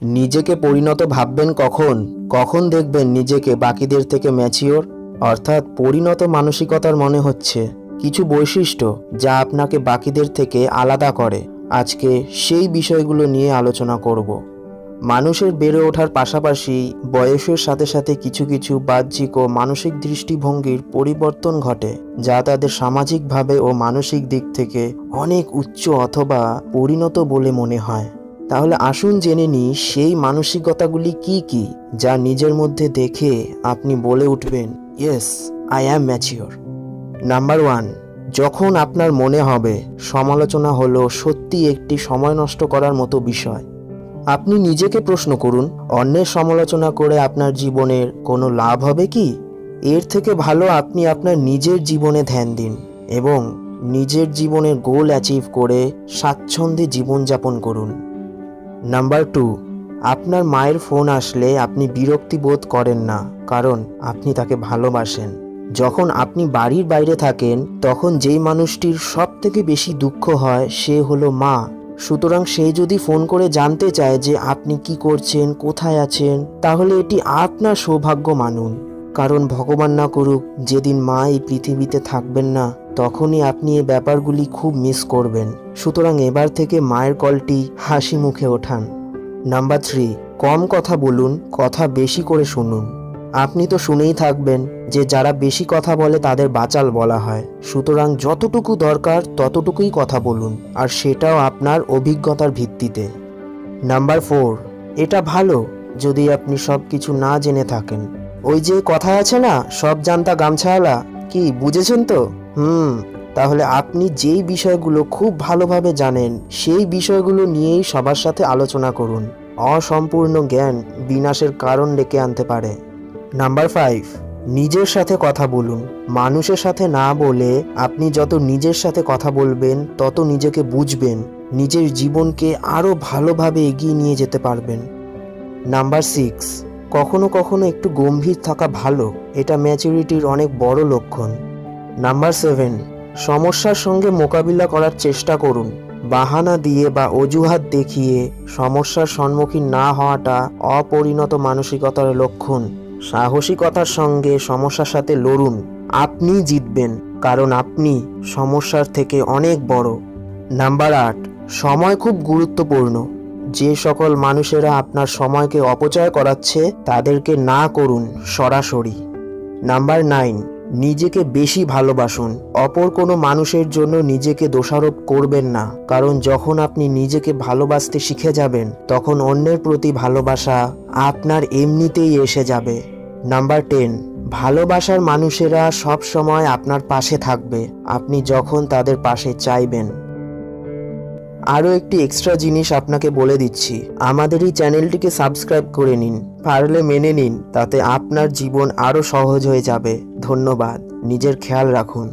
নিজেকে পরিণত ভাববেন কখন? কখন দেখবেন নিজেকে বাকিদের থেকে ম্যাচিওর? অর্থাৎ পরিণত মানসিকতার মনে হচ্ছে কিছু বৈশিষ্ট্য যা আপনাকে বাকিদের থেকে আলাদা করে। আজকে সেই বিষয়গুলো নিয়ে আলোচনা করব। মানুষের বেড়ে ওঠার পাশাপাশি বয়সের সাথে সাথে কিছু কিছু বাহ্যিক ও মানসিক দৃষ্টিভঙ্গির পরিবর্তন ঘটে, যা তাদের সামাজিকভাবে ও মানসিক দিক থেকে অনেক উচ্চ অথবা পরিণত বলে মনে হয়। তাহলে আসুন জেনে নিই সেই মানসিকতাগুলি কি কি, যা নিজের মধ্যে দেখে আপনি বলে উঠবেন, yes, I am mature. Number 1, যখন আপনার মনে হবে সমালোচনা হলো সত্যি একটি সময় নষ্ট করার মতো বিষয়। আপনি নিজেকে প্রশ্ন করুন, অন্যের সমালোচনা করে আপনার জীবনের কোনো লাভ হবে কি? এর থেকে ভালো আপনি আপনার নিজের জীবনে ধ্যান দিন এবং নিজের জীবনের গোল অ্যাচিভ করে স্বাচ্ছন্দ্যে জীবনযাপন করুন। নাম্বার 2, আপনার মায়ের ফোন আসলে আপনি বিরক্তি বোধ করেন না, কারণ আপনি তাকে ভালোবাসেন। যখন আপনি বাড়ির বাইরে থাকেন তখন যেই মানুষটির সব থেকে বেশি দুঃখ হয় সে হলো মা। সুতরাং সে যদি ফোন করে জানতে চায় যে আপনি কি করছেন, কোথায় আছেন, তাহলে এটি আপনার সৌভাগ্য মানুন। কারণ ভগবান না করুক যেদিন মা এই পৃথিবীতে থাকবেন না, তখনই আপনি এই ব্যাপারগুলি খুব মিস করবেন। সুতরাং এবার থেকে মায়ের কলটি হাসি মুখে ওঠান। নাম্বার 3, কম কথা বলুন, কথা বেশি করে শুনুন। আপনি তো শুনেই থাকবেন যে যারা বেশি কথা বলে তাদের বাচাল বলা হয়। সুতরাং যতটুকু দরকার ততটুকুই কথা বলুন, আর সেটাও আপনার অভিজ্ঞতার ভিত্তিতে। নাম্বার 4, এটা ভালো যদি আপনি সব কিছু না জেনে থাকেন। ওই যে কথা আছে না, সব জানতা গামছাওয়ালা, কি বুঝেছেন তো? তাহলে আপনি যেই বিষয়গুলো খুব ভালোভাবে জানেন সেই বিষয়গুলো নিয়েই সবার সাথে আলোচনা করুন। অসম্পূর্ণ জ্ঞান বিনাশের কারণ ডেকে আনতে পারে। নাম্বার 5, নিজের সাথে কথা বলুন। মানুষের সাথে না বলে আপনি যত নিজের সাথে কথা বলবেন তত নিজেকে বুঝবেন, নিজের জীবনকে আরও ভালোভাবে এগিয়ে নিয়ে যেতে পারবেন। নাম্বার 6, কখনো কখনো একটু গম্ভীর থাকা ভালো, এটা ম্যাচুরিটির অনেক বড় লক্ষণ। নাম্বার 7, সমস্যার সঙ্গে মোকাবিলা করার চেষ্টা করুন। বাহানা দিয়ে বা অজুহাত দেখিয়ে সমস্যার সম্মুখীন না হওয়াটা অপরিণত মানসিকতার লক্ষণ। সাহসিকতার সঙ্গে সমস্যার সাথে লড়ুন, আপনি জিতবেন, কারণ আপনি সমস্যার থেকে অনেক বড়। নাম্বার 8, সময় খুব গুরুত্বপূর্ণ। যে সকল মানুষেরা আপনার সময়কে অপচয় করাচ্ছে তাদেরকে না করুন সরাসরি। নাম্বার 9, নিজেকে বেশি ভালোবাসুন। অপর কোনো মানুষের জন্য নিজেকে দোষারোপ করবেন না, কারণ যখন আপনি নিজেকে ভালোবাসতে শিখে যাবেন তখন অন্যের প্রতি ভালোবাসা আপনার এমনিতেই এসে যাবে। নাম্বার 10, ভালোবাসার মানুষেরা সব সময় আপনার পাশে থাকবে আপনি যখন তাদের পাশে চাইবেন। আরও একটি এক্সট্রা জিনিস আপনাকে বলে দিচ্ছি, আমাদের এই চ্যানেলটিকে সাবস্ক্রাইব করে নিন, পারলে মেনে নিন, তাতে আপনার জীবন আরও সহজ হয়ে যাবে। ধন্যবাদ, নিজের খেয়াল রাখুন।